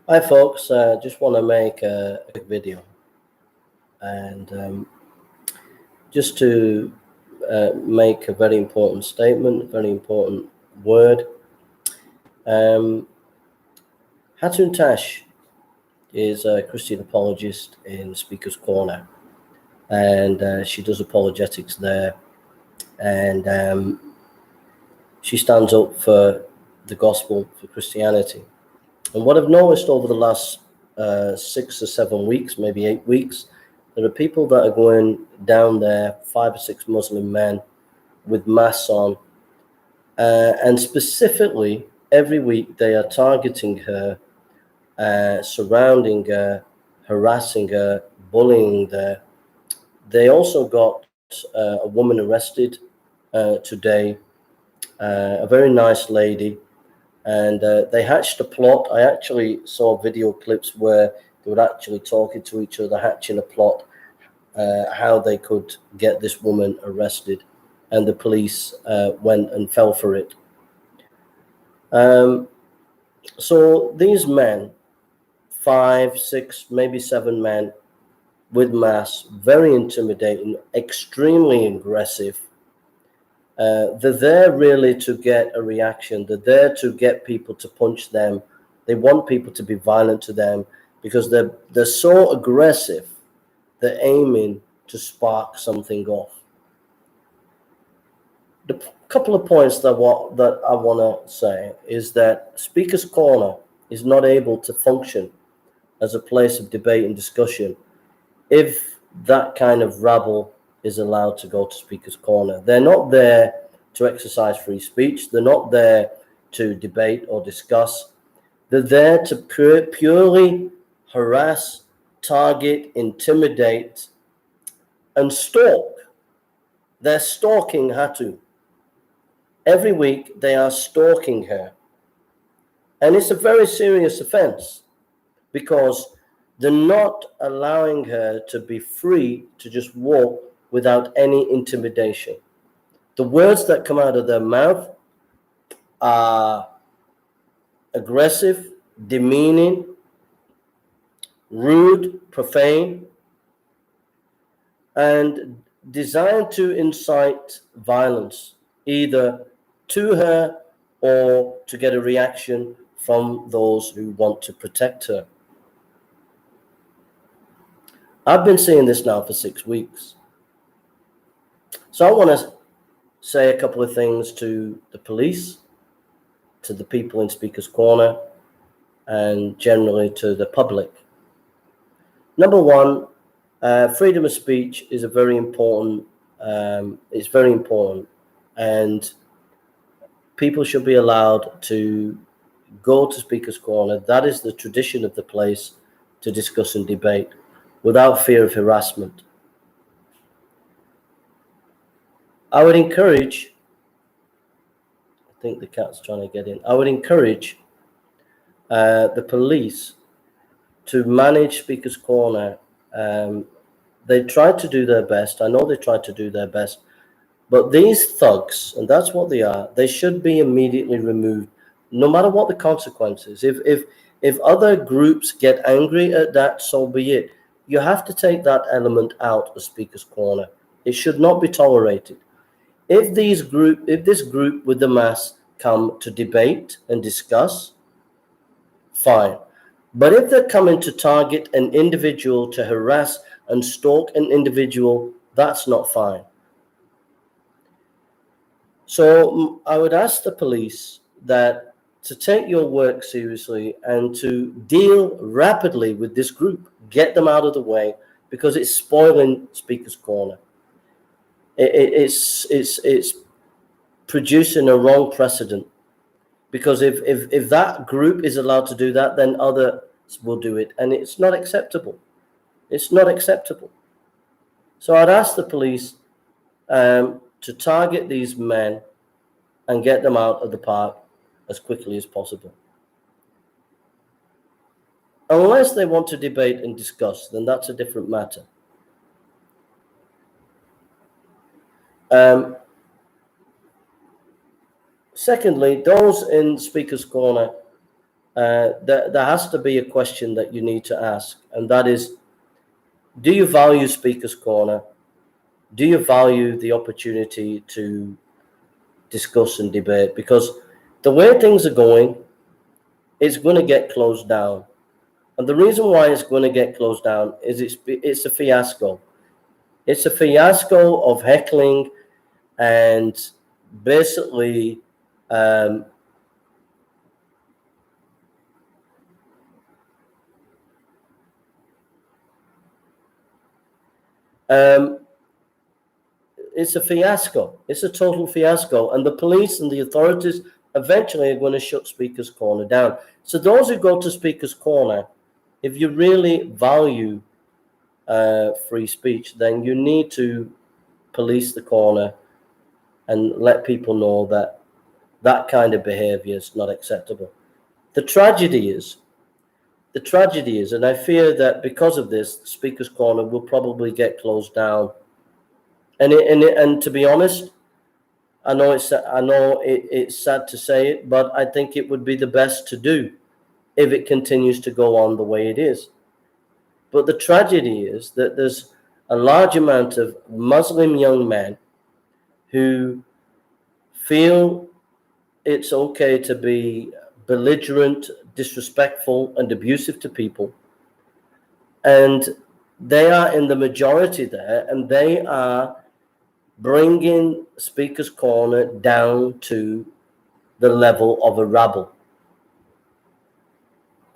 Hi, folks. Just want to make a quick video and just to make a very important statement, a very important word. Um, Hatun Tash is a Christian apologist in Speaker's Corner, and she does apologetics there, and she stands up for the gospel, for Christianity. And what I've noticed over the last 6 or 7 weeks, maybe 8 weeks, there are people that are going down there, 5 or 6 Muslim men with masks on, and specifically every week they are targeting her, surrounding her, harassing her, bullying her. They also got a woman arrested today, a very nice lady. And they hatched a plot. I actually saw video clips where they were actually talking to each other, hatching a plot, how they could get this woman arrested. And the police went and fell for it. So these men, 5, 6, maybe 7 men with masks, very intimidating, extremely aggressive. They're there really to get a reaction. They're there to get people to punch them. They want people to be violent to them because they're so aggressive. They're aiming to spark something off. The couple of points that I want to say is that Speaker's Corner is not able to function as a place of debate and discussion if that kind of rabble is allowed to go to Speaker's Corner. They're not there to exercise free speech. They're not there to debate or discuss. They're there to purely harass, target, intimidate, and stalk. They're stalking Hatun. Every week they are stalking her. And it's a very serious offense because they're not allowing her to be free to just walk without any intimidation. The words that come out of their mouth are aggressive, demeaning, rude, profane, and designed to incite violence, either to her or to get a reaction from those who want to protect her. I've been seeing this now for 6 weeks. So I want to say a couple of things to the police, to the people in Speaker's Corner, and generally to the public. Number one, freedom of speech is a very important. It's very important, and people should be allowed to go to Speaker's Corner. That is the tradition of the place, to discuss and debate without fear of harassment. I would encourage, I think the cat's trying to get in. I would encourage the police to manage Speaker's Corner. They tried to do their best. I know they tried to do their best. But these thugs, and that's what they are, they should be immediately removed, no matter what the consequences. If other groups get angry at that, so be it. You have to take that element out of Speaker's Corner. It should not be tolerated. If this group with the mass come to debate and discuss, fine. But if they're coming to target an individual, to harass and stalk an individual, that's not fine. So I would ask the police that to take your work seriously and to deal rapidly with this group. Get them out of the way, because it's spoiling Speaker's Corner. It's producing a wrong precedent, because if that group is allowed to do that, then others will do it, and it's not acceptable. It's not acceptable. So I'd ask the police to target these men and get them out of the park as quickly as possible. Unless they want to debate and discuss, then that's a different matter. Secondly, those in Speaker's Corner, there has to be a question that you need to ask, and that is, do you value Speaker's Corner? Do you value the opportunity to discuss and debate? Because the way things are going, it's going to get closed down. And the reason why it's going to get closed down is it's a fiasco. It's a fiasco of heckling and basically it's a fiasco. It's a total fiasco. And the police and the authorities eventually are going to shut Speaker's Corner down. So those who go to Speaker's Corner, if you really value free speech, then you need to police the corner and let people know that that kind of behavior is not acceptable. The tragedy is, and I fear that because of this, Speaker's Corner will probably get closed down. And to be honest, I know it's sad to say it, but I think it would be the best to do if it continues to go on the way it is. But the tragedy is that there's a large amount of Muslim young men who feel it's okay to be belligerent, disrespectful, and abusive to people. And they are in the majority there, and they are bringing Speaker's Corner down to the level of a rabble.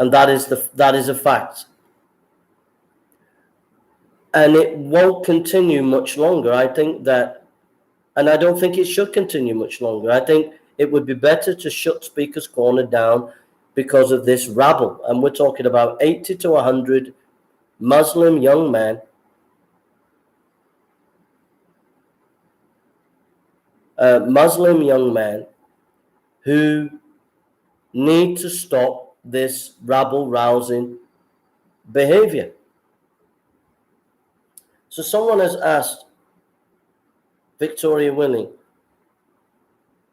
And that is a fact. And it won't continue much longer. I think that, and I don't think it should continue much longer. I think it would be better to shut Speaker's Corner down because of this rabble. And we're talking about 80 to 100 Muslim young men who need to stop this rabble-rousing behavior. So someone has asked, Victoria Willing,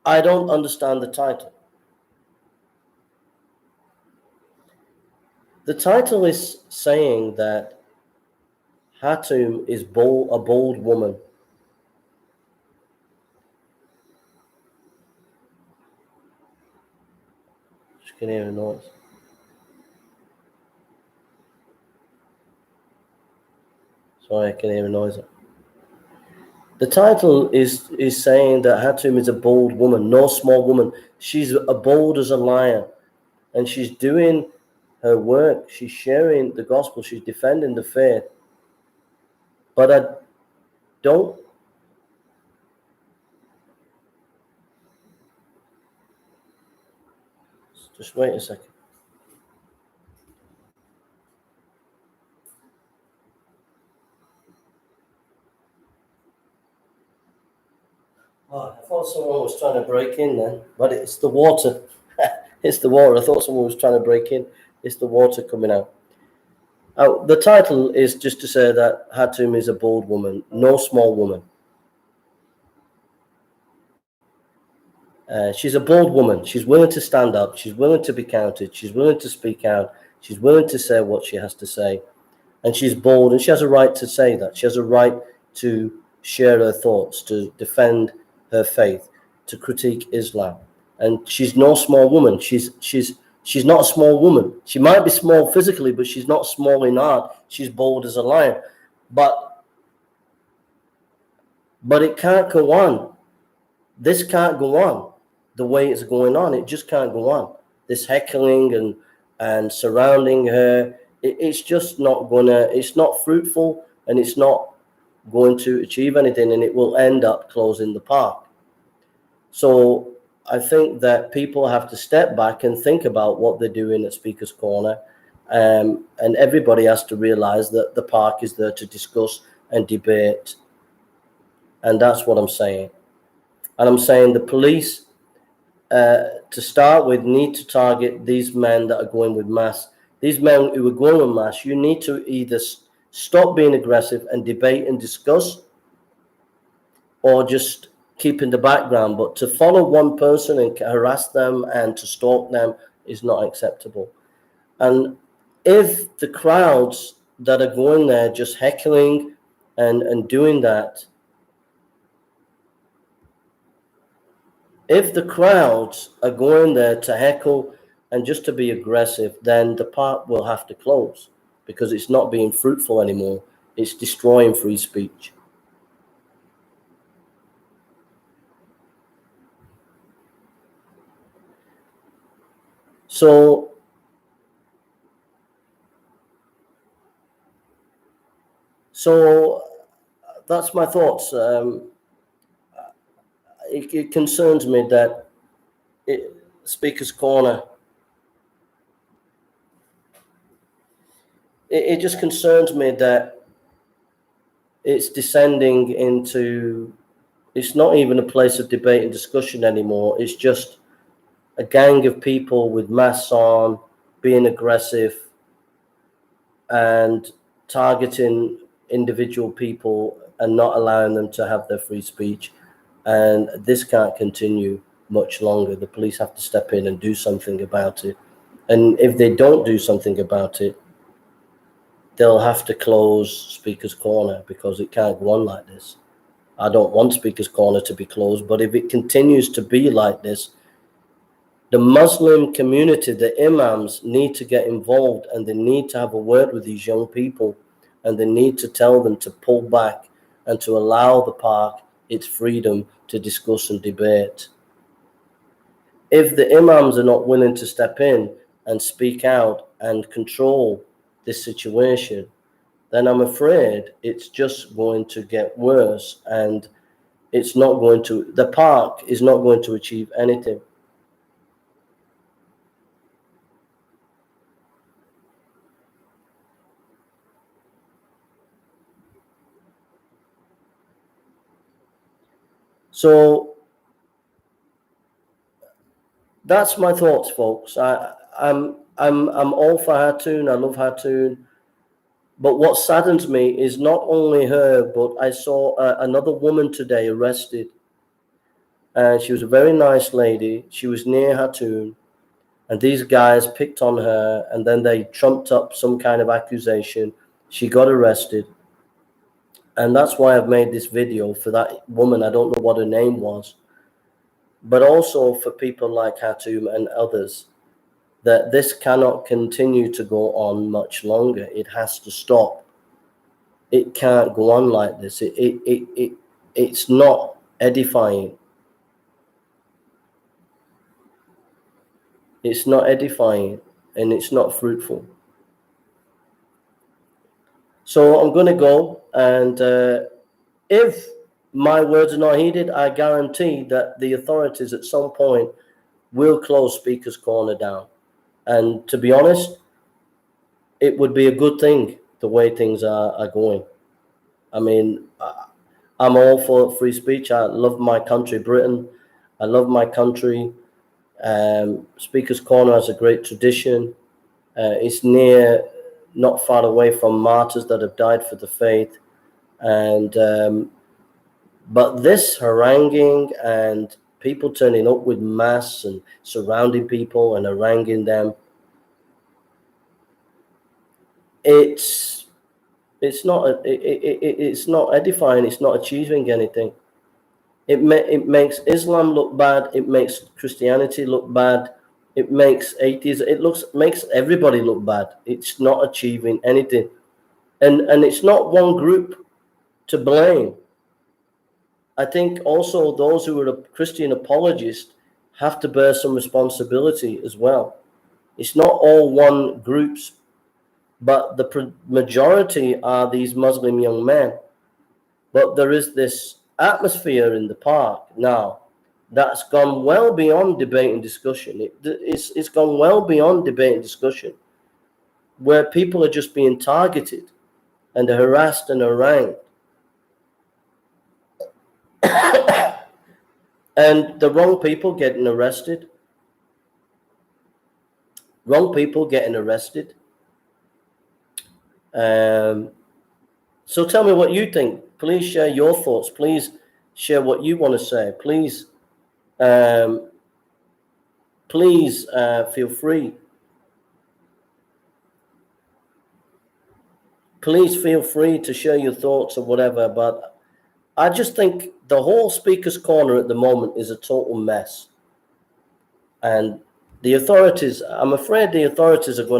I don't understand the title. The title is saying that Hatun is a bold woman. Just can hear a noise. Sorry, I can hear a noise. The title is saying that Hatun is a bold woman, no small woman. She's a bold as a lion, and she's doing her work. She's sharing the gospel. She's defending the faith. But I don't. Just wait a second. Oh, I thought someone was trying to break in then, but it's the water. It's the water. I thought someone was trying to break in. It's the water coming out. The title is just to say that Hatun is a bold woman, no small woman. She's a bold woman. She's willing to stand up. She's willing to be counted. She's willing to speak out. She's willing to say what she has to say. And she's bold, and she has a right to say that. She has a right to share her thoughts, to defend her faith, to critique Islam. And she's no small woman. She's not a small woman. She might be small physically, but she's not small in heart. She's bold as a lion. But it can't go on. This can't go on the way it's going on. It just can't go on. This heckling and surrounding her, it's just not it's not fruitful, and it's not going to achieve anything, and it will end up closing the park. So I think that people have to step back and think about what they're doing at Speaker's Corner, and everybody has to realize that the park is there to discuss and debate. And that's what I'm saying. And I'm saying the police, to start with, need to target these men that are going with mass. These men who are going with mass, you need to either stop being aggressive and debate and discuss, or just keep in the background. But to follow one person and harass them and to stalk them, is not acceptable. And if the crowds that are going there just heckling and doing that, if the crowds are going there to heckle and just to be aggressive, then the park will have to close because it's not being fruitful anymore. It's destroying free speech. So that's my thoughts. It concerns me that Speaker's Corner, it just concerns me that it's descending into, it's not even a place of debate and discussion anymore. It's just a gang of people with masks on, being aggressive and targeting individual people and not allowing them to have their free speech. And this can't continue much longer. The police have to step in and do something about it. And if they don't do something about it, they'll have to close Speaker's Corner because it can't go on like this. I don't want Speaker's Corner to be closed, but if it continues to be like this, the Muslim community, the imams, need to get involved, and they need to have a word with these young people, and they need to tell them to pull back and to allow the park its freedom to discuss and debate. If the imams are not willing to step in and speak out and control this situation, then I'm afraid it's just going to get worse, and it's not going to, the park is not going to achieve anything. So that's my thoughts, folks. I'm all for Hatun. I love Hatun. But what saddens me is not only her, but I saw another woman today arrested. And she was a very nice lady. She was near Hatun. And these guys picked on her, and then they trumped up some kind of accusation. She got arrested. And that's why I've made this video for that woman. I don't know what her name was. But also for people like Hatun and others, that this cannot continue to go on much longer. It has to stop. It can't go on like this. It's not edifying. It's not edifying, and it's not fruitful. So I'm going to go, and if my words are not heeded, I guarantee that the authorities at some point will close Speaker's Corner down. And to be honest, it would be a good thing the way things are going. I mean, I'm all for free speech. I love my country, Britain. I love my country. Speaker's Corner has a great tradition. It's near, not far away from martyrs that have died for the faith. And but this haranguing and people turning up with masks and surrounding people and haranguing them, it's not edifying. It's not achieving anything. It makes Islam look bad. It makes Christianity look bad. It makes atheism. Makes everybody look bad. It's not achieving anything, and it's not one group to blame. I think also those who are a Christian apologist have to bear some responsibility as well. It's not all one groups, but the majority are these Muslim young men. But there is this atmosphere in the park now that's gone well beyond debate and discussion. It's gone well beyond debate and discussion, where people are just being targeted and harassed and harangued. And the wrong people getting arrested. Wrong people getting arrested. So tell me what you think. Please share your thoughts. Please share what you want to say. Please please feel free. Please feel free to share your thoughts or whatever, but I just think the whole Speaker's Corner at the moment is a total mess. And the authorities, I'm afraid the authorities are going to